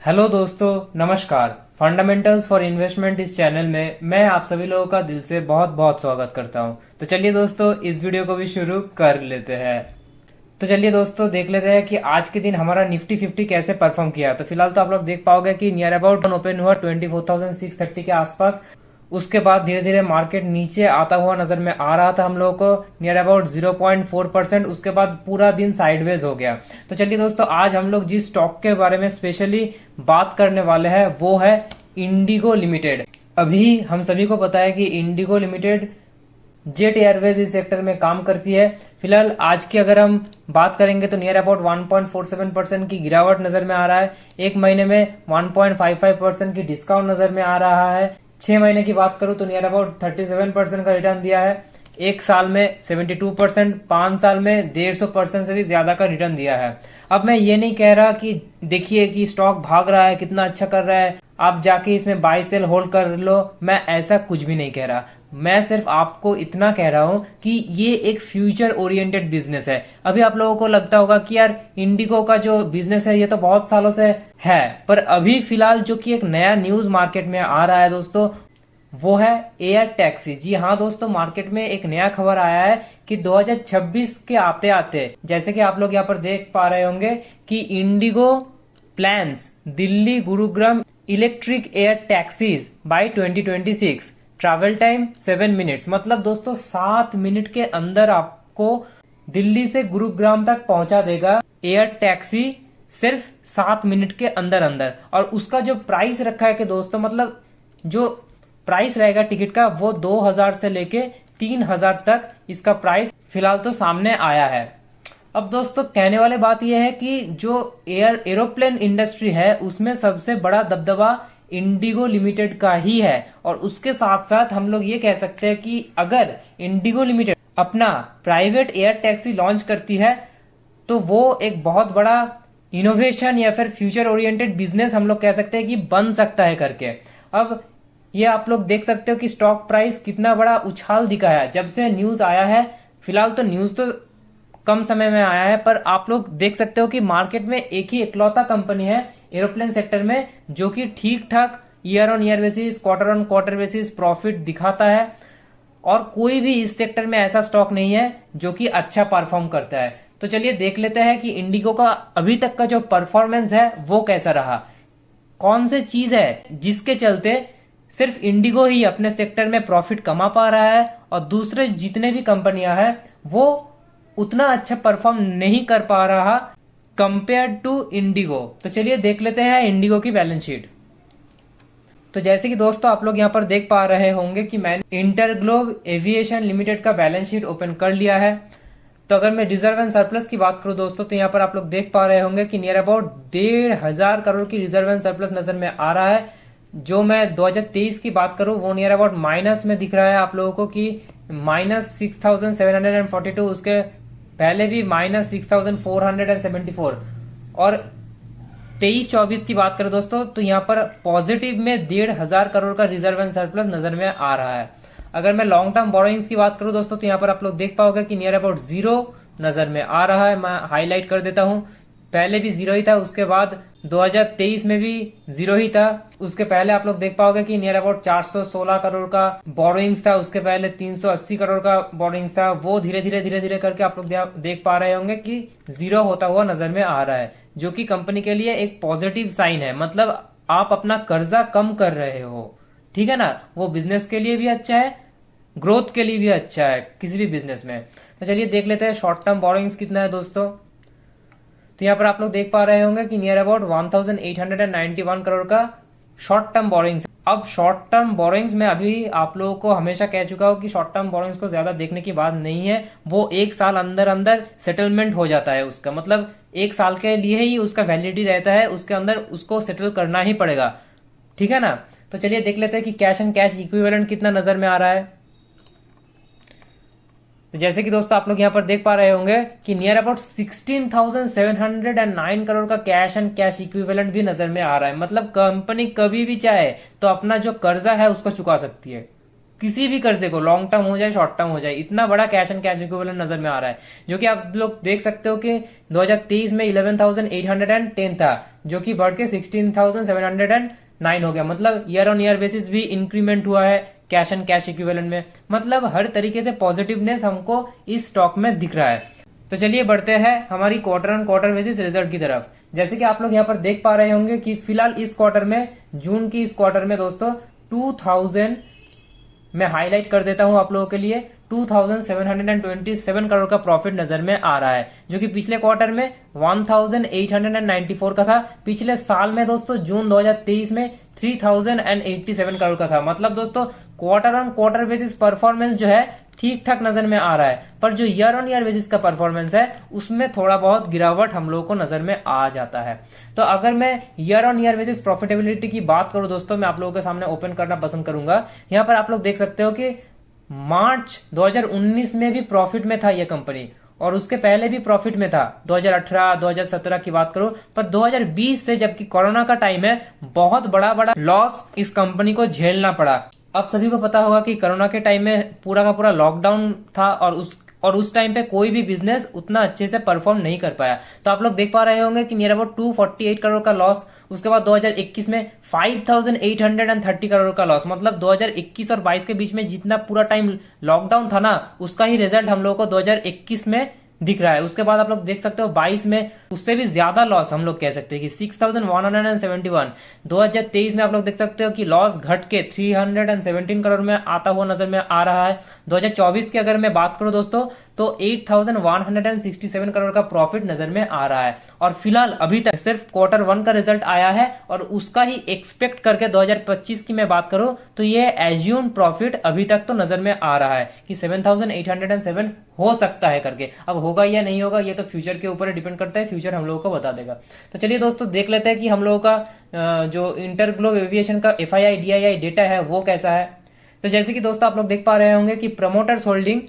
Hello दोस्तों, नमस्कार। Fundamentals for investment इस चैनल में मैं आप सभी लोगों का दिल से बहुत बहुत स्वागत करता हूं। तो चलिए दोस्तों, इस वीडियो को भी शुरू कर लेते हैं। तो चलिए दोस्तों, देख लेते हैं कि आज के दिन हमारा निफ्टी 50 कैसे परफॉर्म किया। तो फिलहाल तो आप लोग देख पाओगे कि नियर अबाउट ओपन हुआ 24,630 के आसपास। उसके बाद धीरे धीरे मार्केट नीचे आता हुआ नजर में आ रहा था हम लोगों को, नियर अबाउट 0.4%। उसके बाद पूरा दिन साइडवेज हो गया। तो चलिए दोस्तों, आज हम लोग जिस स्टॉक के बारे में स्पेशली बात करने वाले हैं वो है इंडिगो लिमिटेड। अभी हम सभी को पता है कि इंडिगो लिमिटेड जेट एयरवेज इस सेक्टर में काम करती है। फिलहाल आज की अगर हम बात करेंगे तो नियर अबाउट 1.47% की गिरावट नजर में आ रहा है। एक महीने में 1.55% की डिस्काउंट नजर में आ रहा है। 6 महीने की बात करूं तो नियर अबाउट 37% का रिटर्न दिया है। एक साल में 72%, 5 साल में 150% से भी ज्यादा का रिटर्न दिया है। अब मैं ये नहीं कह रहा कि देखिए कि स्टॉक भाग रहा है, कितना अच्छा कर रहा है, आप जाके इसमें बाय सेल होल्ड कर लो। मैं ऐसा कुछ भी नहीं कह रहा। मैं सिर्फ आपको इतना कह रहा हूं कि ये एक फ्यूचर ओरिएंटेड बिजनेस है। अभी आप लोगों को लगता होगा कि यार इंडिगो का जो बिजनेस है ये तो बहुत सालों से है, पर अभी फिलहाल जो कि एक नया न्यूज मार्केट में आ रहा है दोस्तों, वो है एयर टैक्सी। जी हाँ दोस्तों, मार्केट में एक नया खबर आया है कि 2026 के आते आते, जैसे कि आप लोग यहाँ पर देख पा रहे होंगे कि IndiGo plans Delhi Gurugram electric air taxis by 2026। Travel time 7 minutes, मतलब दोस्तों 7 मिनट के अंदर आपको दिल्ली से गुरुग्राम तक पहुंचा देगा एयर टैक्सी, सिर्फ 7 मिनट के अंदर अंदर। और उसका जो प्राइस रखा है कि दोस्तों, मतलब जो प्राइस रहेगा टिकट का वो 2,000 से लेके 3,000 तक इसका प्राइस फिलहाल तो सामने आया है। अब दोस्तों, कहने वाली बात यह है कि जो एरोप्लेन इंडस्ट्री है उसमें सबसे बड़ा दबदबा इंडिगो लिमिटेड का ही है। और उसके साथ साथ हम लोग ये कह सकते हैं कि अगर इंडिगो लिमिटेड अपना प्राइवेट एयर टैक्सी लॉन्च करती है तो वो एक बहुत बड़ा इनोवेशन या फिर फ्यूचर ओरिएंटेड बिजनेस हम लोग कह सकते हैं कि बन सकता है करके। अब ये आप लोग देख सकते हो कि स्टॉक प्राइस कितना बड़ा उछाल दिखा है जब से न्यूज आया है। फिलहाल तो न्यूज तो कम समय में आया है, पर आप लोग देख सकते हो कि मार्केट में एक ही इकलौता कंपनी है एरोप्लेन सेक्टर में जो कि ठीक ठाक year on year basis, quarter on quarter basis profit दिखाता है। और कोई भी इस सेक्टर में ऐसा स्टॉक नहीं है जो कि अच्छा परफॉर्म करता है। तो चलिए देख लेते हैं कि इंडिगो का अभी तक का जो परफॉर्मेंस है वो कैसा रहा। कौन सी चीज है जिसके चलते सिर्फ इंडिगो ही अपने सेक्टर में प्रॉफिट कमा पा रहा है और दूसरे जितने भी कंपनियां हैं वो उतना अच्छा परफॉर्म नहीं कर पा रहा कंपेयर टू इंडिगो। तो चलिए देख लेते हैं इंडिगो की बैलेंस शीट। तो जैसे कि दोस्तों आप लोग यहाँ पर देख पा रहे होंगे कि मैंने इंटरग्लोब एविएशन लिमिटेड का बैलेंस शीट ओपन कर लिया है। तो अगर मैं रिजर्व एंड सरप्लस की बात करूं दोस्तों, तो यहाँ पर आप लोग देख पा रहे होंगे कि नियर अबाउट 1,500 करोड़ की रिजर्व एंड सरप्लस नजर में आ रहा है। जो मैं 2023 की बात करूं वो नियर अबाउट माइनस में दिख रहा है आप लोगों को कि -6,742, उसके पहले भी -6,474। और 23-24 की बात करें दोस्तों तो यहाँ पर पॉजिटिव में 1,500 करोड़ का रिजर्व एंड सरप्लस नजर में आ रहा है। अगर मैं लॉन्ग टर्म बोरोइंग्स की बात करूं दोस्तों तो यहाँ पर आप लोग देख पाओगे कि नियर अबाउट 0 नजर में आ रहा है। मैं हाईलाइट कर देता हूं, पहले भी 0 ही था, उसके बाद 2023 में भी 0 ही था। उसके पहले आप लोग देख पाओगे कि नियर अबाउट 416 करोड़ का बोरोइंग्स था, उसके पहले 380 करोड़ का बोरोइंग्स था। वो धीरे धीरे करके आप लोग देख पा रहे होंगे कि 0 होता हुआ नजर में आ रहा है, जो कि कंपनी के लिए एक पॉजिटिव साइन है। मतलब आप अपना कर्जा कम कर रहे हो, ठीक है ना। वो बिजनेस के लिए भी अच्छा है, ग्रोथ के लिए भी अच्छा है किसी भी बिजनेस में। तो चलिए देख लेते हैं शॉर्ट टर्म बोरोइंग्स कितना है दोस्तों। तो यहाँ पर आप लोग देख पा रहे होंगे कि नियर अबाउट 1,891 करोड़ का शॉर्ट टर्म बोरोइंग्स। अब शॉर्ट टर्म बोरोइंग्स में अभी आप लोगों को हमेशा कह चुका हूं कि शॉर्ट टर्म बोरोइंग्स को ज्यादा देखने की बात नहीं है। वो एक साल अंदर अंदर सेटलमेंट हो जाता है उसका, मतलब एक साल के लिए ही उसका वैलिडिटी रहता है, उसके अंदर उसको सेटल करना ही पड़ेगा, ठीक है ना। तो चलिए देख लेते हैं कि कैश एंड कैश इक्विवेलेंट कितना नजर में आ रहा है। तो जैसे कि दोस्तों आप लोग यहाँ पर देख पा रहे होंगे कि नियर अबाउट 16,709 करोड़ का कैश एंड कैश इक्विवेलेंट भी नजर में आ रहा है। मतलब कंपनी कभी भी चाहे तो अपना जो कर्जा है उसको चुका सकती है किसी भी कर्जे को, लॉन्ग टर्म हो जाए शॉर्ट टर्म हो जाए, इतना बड़ा कैश एंड कैश इक्विवेलेंट नजर में आ रहा है, जो कि आप लोग देख सकते हो कि 2023 में 11,810 था, जो कि बढ़ के 16,709 हो गया। मतलब ईयर ऑन ईयर बेसिस भी इंक्रीमेंट हुआ है कैश एंड कैश इक्विवेलेंट में। मतलब हर तरीके से पॉजिटिवनेस हमको इस स्टॉक में दिख रहा है। तो चलिए बढ़ते हैं हमारी quarter on quarter basis result की तरफ। जैसे कि आप लोग यहाँ पर देख पा रहे होंगे कि फिलहाल इस क्वार्टर में, जून की इस क्वार्टर में दोस्तों 2000, मैं हाईलाइट कर देता हूं आप लोगों के लिए, 2727 करोड़ का प्रॉफिट नजर में आ रहा है, जो कि पिछले क्वार्टर में 1894 का था। पिछले साल में दोस्तों जून 2023 में 3087 करोड़ का था। मतलब दोस्तों quarter on quarter basis performance जो है ठीक ठाक नजर में आ रहा है, पर जो ईयर ऑन ईयर बेसिस का परफॉर्मेंस है उसमें थोड़ा बहुत गिरावट हम लोगों को नजर में आ जाता है। तो अगर मैं year on year basis profitability की बात करूं दोस्तों, मैं आप लोगों के सामने ओपन करना पसंद करूंगा। यहां पर आप लोग देख सकते हो कि मार्च 2019 में भी प्रॉफिट में था यह कंपनी, और उसके पहले भी प्रॉफिट में था 2018 2017 की बात करो। पर 2020 से, जबकि कोरोना का टाइम है, बहुत बड़ा लॉस इस कंपनी को झेलना पड़ा। अब सभी को पता होगा कि कोरोना के टाइम में पूरा का पूरा लॉकडाउन था, और उस टाइम पे कोई भी बिजनेस उतना अच्छे से परफॉर्म नहीं कर पाया। तो आप लोग देख पा रहे होंगे कि नियर अबाउट 248 करोड़ का लॉस। उसके बाद 2021 में 5830 करोड़ का लॉस। मतलब 2021 और 22 के बीच में जितना पूरा टाइम लॉकडाउन था ना, उसका ही रिजल्ट हम लोगों को 2021 में दिख रहा है। उसके बाद आप लोग देख सकते हो 22 में उससे भी ज्यादा लॉस हम लोग कह सकते हैं कि 6171। 2023 में आप लोग देख सकते हो कि लॉस घट के 317 करोड़ में आता हुआ नजर में आ रहा है। 2024 की अगर मैं बात करूं दोस्तों, तो 8167 करोड़ का प्रॉफिट नजर में आ रहा है। और फिलहाल अभी तक सिर्फ क्वार्टर 1 का रिजल्ट आया है, और उसका ही एक्सपेक्ट करके 2025 की मैं बात करूं तो ये एज्यूम प्रॉफिट अभी तक तो नजर में आ रहा है कि 7807 हो सकता है करके। अब होगा या नहीं होगा ये तो फ्यूचर के ऊपर डिपेंड करता है, फ्यूचर हम लोगों को बता देगा। तो चलिए दोस्तों देख लेते हैं कि हम लोगों का जो इंटरग्लोब एविएशन का FII DII डेटा है वो कैसा है। तो जैसे कि दोस्तों आप लोग देख पा रहे होंगे कि प्रमोटर्स होल्डिंग,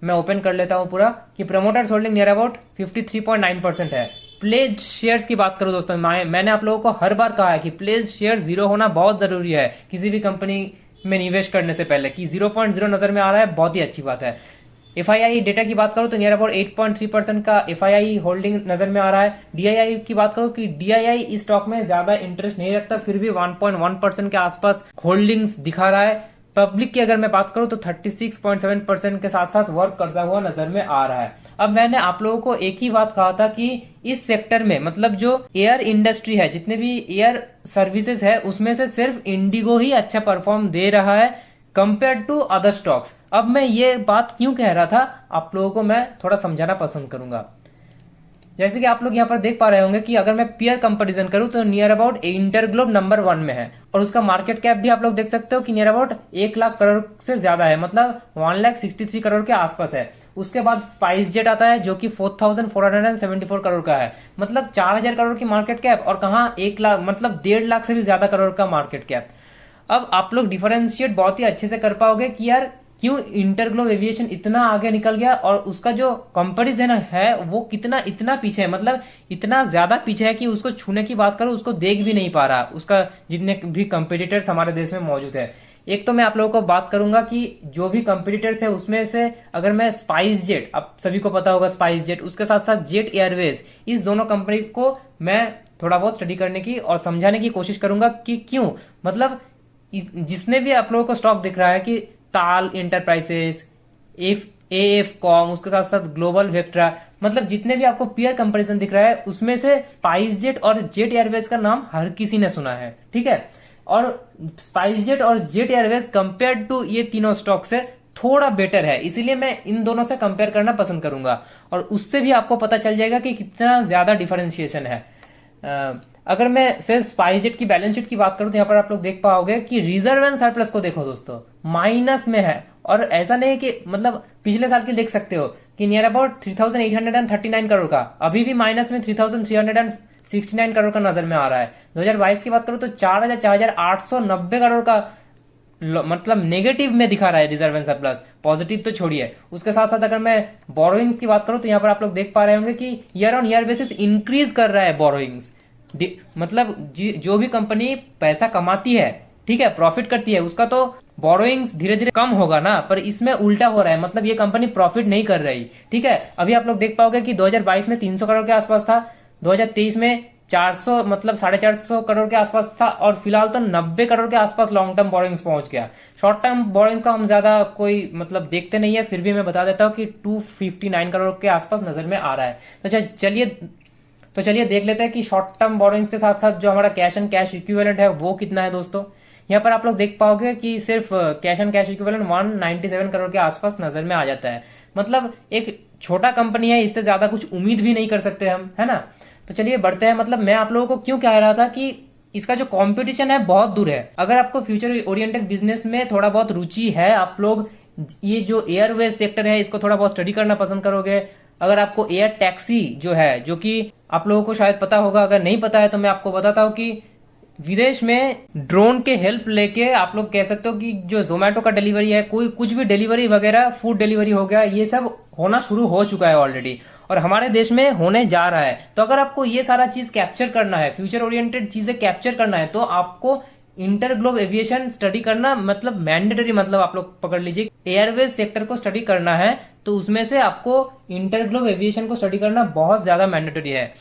मैं ओपन कर लेता हूं पूरा, कि प्रमोटर्स होल्डिंग नियर अबाउट 53.9% है। प्लेज शेयर्स की बात करूं दोस्तों, मैंने आप लोगों को हर बार कहा है कि प्लेज शेयर 0 होना बहुत जरूरी है किसी भी कंपनी में निवेश करने से पहले। कि 0.0 नजर में आ रहा है, बहुत ही अच्छी बात है। FII डेटा की बात करूं तो नियर अबाउट 8.3% का FII होल्डिंग नजर में आ रहा है। DII की बात करूं कि DII इस स्टॉक में ज्यादा इंटरेस्ट नहीं रखता, फिर भी 1.1% के आसपास होल्डिंग्स दिखा रहा है। पब्लिक की अगर मैं बात करूं तो 36.7% के साथ साथ वर्क करता हुआ नजर में आ रहा है। अब मैंने आप लोगों को एक ही बात कहा था कि इस सेक्टर में, मतलब जो एयर इंडस्ट्री है, जितने भी एयर सर्विसेज है, उसमें से सिर्फ इंडिगो ही अच्छा परफॉर्म दे रहा है कंपेयर टू अदर स्टॉक्स। अब मैं ये बात क्यों कह रहा था आप लोगों को मैं थोड़ा समझाना पसंद करूंगा। जैसे कि आप लोग यहाँ पर देख पा रहे होंगे कि अगर मैं पीयर कंपैरिजन करूं तो नियर अबाउट इंटरग्लोब नंबर 1 में है, और उसका मार्केट कैप भी आप लोग देख सकते हो कि नियर अबाउट 1 लाख करोड़ से ज्यादा है, मतलब 1,63 करोड़ के आसपास है। उसके बाद स्पाइस जेट आता है जो कि 4,474 करोड़ का है, मतलब 4,000 करोड़ की मार्केट कैप, और कहाँ 1 लाख, मतलब 1.5 लाख से भी ज्यादा करोड़ का मार्केट कैप। अब आप लोग डिफरेंशिएट बहुत ही अच्छे से कर पाओगे कि यार क्यों इंटरग्लोब एविएशन इतना आगे निकल गया, और उसका जो कंपैरिजन है वो कितना इतना पीछे है, मतलब इतना ज्यादा पीछे है कि उसको छूने की बात करो उसको देख भी नहीं पा रहा उसका, जितने भी कंपटीटर्स हमारे देश में मौजूद है। एक तो मैं आप लोगों को बात करूंगा कि जो भी कंपटीटर्स है उसमें से अगर मैं स्पाइस जेट, अब सभी को पता होगा स्पाइस जेट, उसके साथ साथ जेट एयरवेज, इस दोनों कंपनी को मैं थोड़ा बहुत स्टडी करने की और समझाने की कोशिश करूंगा कि क्यों, मतलब जिसने भी आप लोगों को स्टॉक दिख रहा है कि ताल इंटरप्राइजेस, AF कॉम, उसके साथ साथ ग्लोबल वेक्ट्रा, मतलब जितने भी आपको पीयर कंपैरिजन दिख रहा है उसमें से स्पाइस जेट और जेट एयरवेज का नाम हर किसी ने सुना है, ठीक है। और स्पाइस जेट और जेट एयरवेज कंपेयर टू ये तीनों स्टॉक से थोड़ा बेटर है, इसीलिए मैं इन दोनों से कंपेयर करना पसंद करूंगा, और उससे भी आपको पता चल जाएगा कि कितना ज्यादा डिफरेंशिएशन है। अगर मैं सिर्फ स्पाइस जेट की बैलेंस शीट की बात करूं तो यहाँ पर आप लोग देख पाओगे कि रिजर्व एंड सरप्लस को देखो दोस्तों, माइनस में है। और ऐसा नहीं कि, मतलब पिछले साल की देख सकते हो कि नियर अबाउट 3,839 करोड़ का, अभी भी माइनस में 3,369 करोड़ का नजर में आ रहा है। 2022 की बात करूं तो 4,890 करोड़ का मतलब नेगेटिव में दिखा रहा है रिजर्व एंड सरप्लस, पॉजिटिव तो छोड़िए। उसके साथ साथ अगर मैं बोरोइंग्स की बात करूं तो यहाँ पर आप लोग देख पा रहे होंगे कि year on year basis increase कर रहा है बोरोइंग्स। मतलब जो भी कंपनी पैसा कमाती है ठीक है, प्रॉफिट करती है, उसका तो बोरोइंग्स धीरे धीरे कम होगा ना, पर इसमें उल्टा हो रहा है, मतलब ये कंपनी प्रॉफिट नहीं कर रही। ठीक है, अभी आप लोग देख पाओगे कि 2022 में 300 करोड़ के आसपास था, 2023 में 400 मतलब 450 करोड़ के आसपास था, और फिलहाल तो 90 करोड़ के आसपास लॉन्ग टर्म बोरोइंग्स पहुंच गया। शॉर्ट टर्म बोरोइंग्स का हम ज्यादा कोई मतलब देखते नहीं है, फिर भी मैं बता देता हूँ कि 259 करोड़ के आसपास नजर में आ रहा है। तो चलिए देख लेते हैं कि शॉर्ट टर्म बोरोइंग्स के साथ साथ जो हमारा कैश एंड कैश इक्विवेलेंट है वो कितना है दोस्तों। यहाँ पर आप लोग देख पाओगे कि सिर्फ cash and cash equivalent 197 crore के आसपास नजर में आ जाता है। मतलब एक छोटा कंपनी है, इससे ज्यादा कुछ उम्मीद भी नहीं कर सकते हम, है ना। तो चलिए बढ़ते हैं। मतलब मैं आप लोगों को क्यों कह रहा था कि इसका जो कंपटीशन है बहुत दूर है। अगर आपको फ्यूचर ओरिएंटेड बिजनेस में थोड़ा बहुत रुचि है, आप लोग ये जो एयरवेज सेक्टर है इसको थोड़ा बहुत स्टडी करना पसंद करोगे, अगर आपको एयर टैक्सी जो है, जो कि आप लोगों को शायद पता होगा, अगर नहीं पता है तो मैं आपको बताता हूँ कि विदेश में ड्रोन के हेल्प लेके आप लोग कह सकते हो कि जो जोमेटो का डिलीवरी है, कोई कुछ भी डिलीवरी वगैरह, फूड डिलीवरी हो गया, ये सब होना शुरू हो चुका है ऑलरेडी, और हमारे देश में होने जा रहा है। तो अगर आपको ये सारा चीज कैप्चर करना है, फ्यूचर ओरिएंटेड चीजें कैप्चर करना है, तो आपको इंटरग्लोब एविएशन स्टडी करना मतलब मैंडेटरी, मतलब आप लोग पकड़ लीजिए, एयरवेज सेक्टर को स्टडी करना है तो उसमें से आपको इंटरग्लोब एविएशन को स्टडी करना बहुत ज्यादा मैंडेटरी है।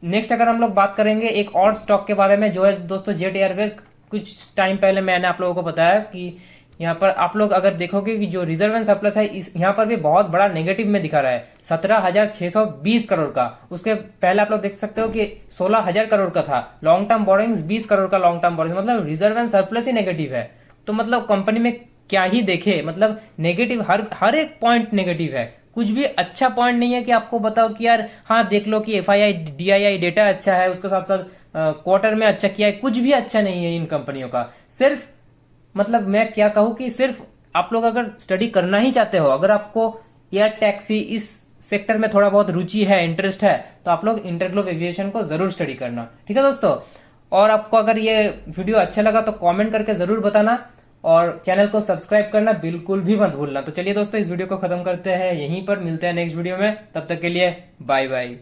नेक्स्ट अगर हम लोग बात करेंगे एक और स्टॉक के बारे में, जो है दोस्तों जेट एयरवेज। कुछ टाइम पहले मैंने आप लोगों को बताया कि यहाँ पर आप लोग अगर देखोगे कि जो रिजर्व एंड सरप्लस है इस यहाँ पर भी बहुत बड़ा नेगेटिव में दिखा रहा है, 17,620 करोड़ का। उसके पहले आप लोग देख सकते हो कि 16,000 करोड़ का था। लॉन्ग टर्म बोरोइंग्स 20 करोड़ का लॉन्ग टर्म बोरोइंग्स, मतलब reserve and surplus he negative है। तो मतलब कंपनी में क्या ही देखे, मतलब नेगेटिव, हर एक पॉइंट नेगेटिव है। कुछ भी अच्छा पॉइंट नहीं है कि आपको बताओ कि यार हाँ देख लो कि FII DII डेटा अच्छा है, उसके साथ साथ क्वार्टर में अच्छा किया है, कुछ भी अच्छा नहीं है इन कंपनियों का। सिर्फ मतलब मैं क्या कहूं कि सिर्फ आप लोग अगर स्टडी करना ही चाहते हो, अगर आपको एयर टैक्सी इस सेक्टर में थोड़ा बहुत रुचि है, इंटरेस्ट है, तो आप लोग इंटरग्लोब एविएशन को जरूर स्टडी करना। ठीक है दोस्तों, और आपको अगर ये वीडियो अच्छा लगा तो कमेंट करके जरूर बताना, और चैनल को सब्सक्राइब करना बिल्कुल भी मत भूलना। तो चलिए दोस्तों, इस वीडियो को खत्म करते हैं यहीं पर, मिलते हैं नेक्स्ट वीडियो में, तब तक के लिए बाय बाय।